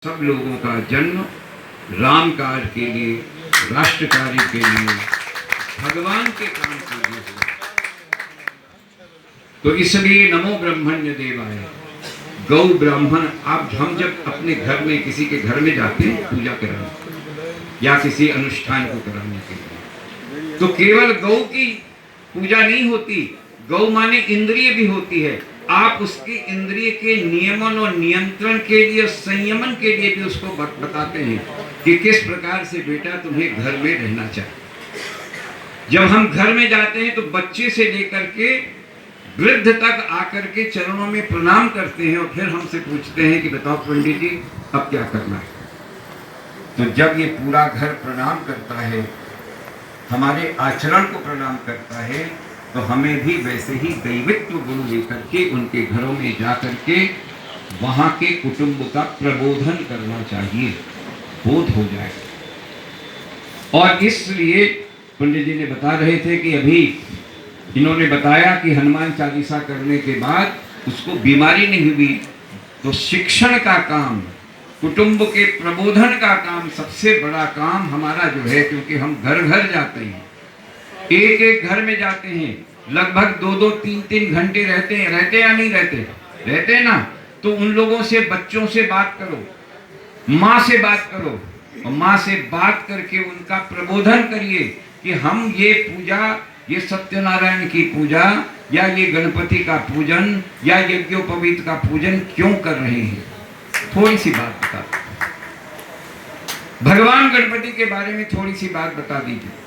सब लोगों का जन्म राम कार्य के लिए, राष्ट्र कार्य के लिए, भगवान के काम के लिए हुआ। तो इसलिए नमो ब्रह्मण्य देवाय। गौ ब्राह्मण, आप हम जब अपने घर में किसी के घर में जाते हैं पूजा कराने या किसी अनुष्ठान को कराने के लिए, तो केवल गौ की पूजा नहीं होती, गौ माने इंद्रिय भी होती है। आप उसके इंद्रिय के नियमन और नियंत्रण के लिए, संयमन के लिए भी उसको बताते हैं कि किस प्रकार से बेटा तुम्हें घर में रहना चाहिए। जब हम घर में जाते हैं तो बच्चे से लेकर के वृद्ध तक आकर के चरणों में प्रणाम करते हैं और फिर हमसे पूछते हैं कि बताओ पंडित जी अब क्या करना है। तो जब ये पूरा घर प्रणाम करता है, हमारे आचरण को प्रणाम करता है, तो हमें भी वैसे ही दैवित्व गुण लेकर के उनके घरों में जाकर के वहां के कुटुंब का प्रबोधन करना चाहिए, बोध हो जाए। और इसलिए पंडित जी ने बता रहे थे कि अभी इन्होंने बताया कि हनुमान चालीसा करने के बाद उसको बीमारी नहीं हुई, तो शिक्षण का काम, कुटुंब के प्रबोधन का काम, सबसे बड़ा काम हमारा जो है, क्योंकि हम घर घर जाते हैं, एक एक घर में जाते हैं, लगभग 2-2, 3-3 घंटे रहते हैं, रहते या नहीं रहते, रहते हैं ना। तो उन लोगों से, बच्चों से बात करो, माँ से बात करो, और माँ से बात करके उनका प्रबोधन करिए कि हम ये पूजा, ये सत्यनारायण की पूजा या ये गणपति का पूजन या यज्ञोपवीत का पूजन क्यों कर रहे हैं। थोड़ी सी बात बता, भगवान गणपति के बारे में थोड़ी सी बात बता दीजिए,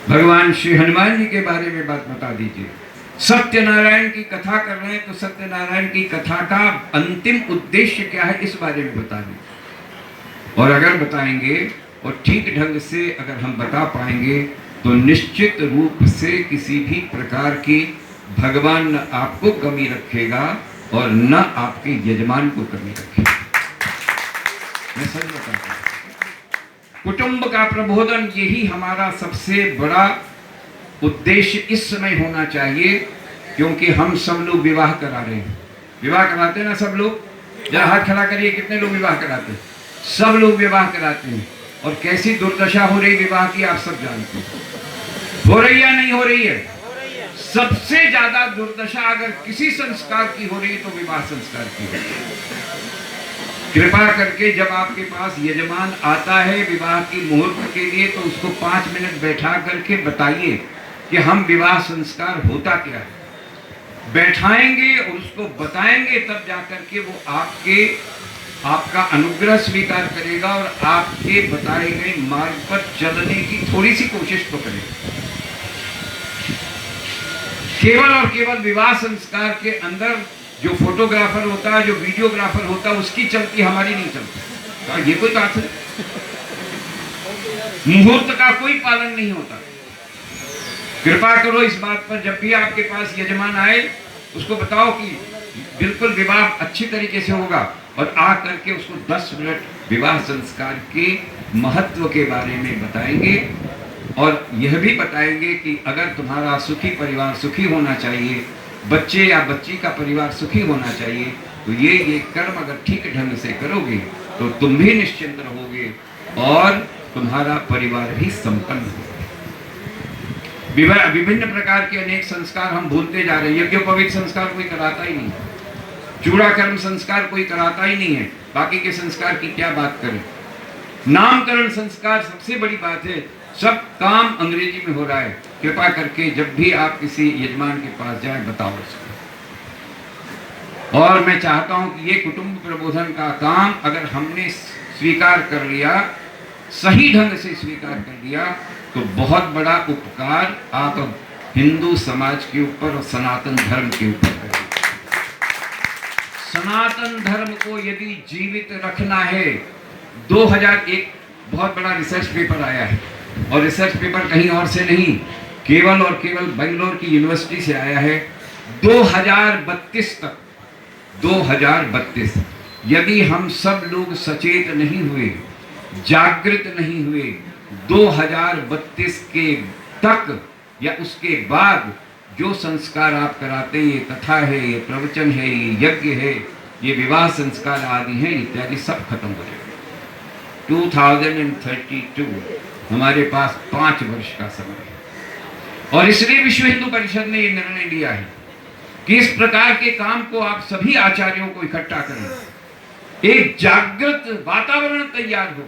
भगवान श्री हनुमान जी के बारे में बात बता दीजिए। सत्यनारायण की कथा कर रहे हैं तो सत्यनारायण की कथा का अंतिम उद्देश्य क्या है, इस बारे में बता दीजिए। और अगर बताएंगे और ठीक ढंग से अगर हम बता पाएंगे तो निश्चित रूप से किसी भी प्रकार की भगवान न आपको कमी रखेगा और न आपके यजमान को कमी रखेगा। मैं सच बताता हूं, कुटुंब का प्रबोधन यही हमारा सबसे बड़ा उद्देश्य इस समय होना चाहिए, क्योंकि हम सब लोग विवाह करा रहे हैं। विवाह कराते हैं ना सब लोग, जरा हाथ खड़ा करिए, कितने लोग विवाह कराते हैं? सब लोग विवाह कराते हैं। और कैसी दुर्दशा हो रही विवाह की आप सब जानते हैं, हो रही है नहीं हो रही है? सबसे ज्यादा दुर्दशा अगर किसी संस्कार की हो रही है तो विवाह संस्कार की है। कृपा करके जब आपके पास यजमान आता है विवाह की मुहूर्त के लिए, तो उसको 5 मिनट बैठा करके बताइए कि हम विवाह संस्कार होता क्या है। बैठाएंगे और उसको बताएंगे, तब जाकर के वो आपका अनुग्रह स्वीकार करेगा और आपके बताए गए मार्ग पर चलने की थोड़ी सी कोशिश तो करेगा। केवल और केवल विवाह संस्कार के अंदर जो फोटोग्राफर होता है, जो वीडियोग्राफर होता है, उसकी चलती, हमारी नहीं चलती। तो ये कोई बात है? मुहूर्त का कोई पालन नहीं होता। कृपा करो इस बात पर, जब भी आपके पास यजमान आए उसको बताओ कि बिल्कुल विवाह अच्छी तरीके से होगा, और आ करके उसको 10 मिनट विवाह संस्कार के महत्व के बारे में बताएंगे। और यह भी बताएंगे कि अगर तुम्हारा सुखी परिवार सुखी होना चाहिए, बच्चे या बच्ची का परिवार सुखी होना चाहिए, तो ये कर्म अगर ठीक ढंग से करोगे तो तुम भी निश्चिंत रहोगे और तुम्हारा परिवार भी संपन्न होगा। विभिन्न प्रकार के अनेक संस्कार हम भूलते जा रहे हैं। यज्ञोपवीत संस्कार कोई कराता ही नहीं, चूड़ाकर्म संस्कार कोई कराता ही नहीं है, बाकी के संस्कार की क्या बात करें। नामकरण संस्कार सबसे बड़ी बात है, सब काम अंग्रेजी में हो रहा है। कृपा करके जब भी आप किसी यजमान के पास जाएं बताओ उसको। और मैं चाहता हूं कि ये कुटुंब प्रबोधन का काम अगर हमने स्वीकार कर लिया, सही ढंग से स्वीकार कर लिया, तो बहुत बड़ा उपकार आप हिंदू समाज के ऊपर और सनातन धर्म के ऊपर करेंगे। सनातन धर्म को यदि जीवित रखना है, 2001 बहुत बड़ा रिसर्च पेपर आया है, और रिसर्च पेपर कहीं और से नहीं, केवल और केवल बेंगलोर की यूनिवर्सिटी से आया है। 2032 तक, 2032 यदि हम सब लोग सचेत नहीं हुए, जागृत नहीं हुए, 2032 के तक या उसके बाद जो संस्कार आप कराते हैं, ये कथा है, ये प्रवचन है, ये यज्ञ है, ये विवाह संस्कार आदि हैं इत्यादि सब खत्म हो जाएगा। 2032 हमारे पास 5 वर्ष का समय है और इसलिए विश्व हिंदू परिषद ने ये निर्णय लिया है कि इस प्रकार के काम को आप सभी आचार्यों को इकट्ठा करें, एक जागृत वातावरण तैयार हो,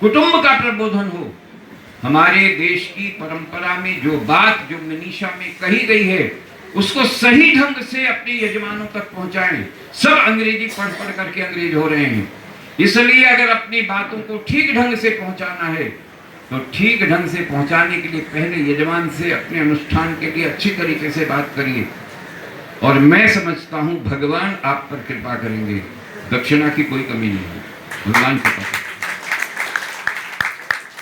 कुटुंब का प्रबोधन हो, हमारे देश की परंपरा में जो बात जो मनीषा में कही गई है उसको सही ढंग से अपने यजमानों तक पहुंचाएं। सब अंग्रेजी पढ़ करके अंग्रेज हो रहे हैं, इसलिए अगर अपनी बातों को ठीक ढंग से पहुंचाना है तो ठीक ढंग से पहुंचाने के लिए पहले यजमान से अपने अनुष्ठान के लिए अच्छी तरीके से बात करिए और मैं समझता हूं भगवान आप पर कृपा करेंगे। दक्षिणा की कोई कमी नहीं है, भगवान कृपा करेंगे।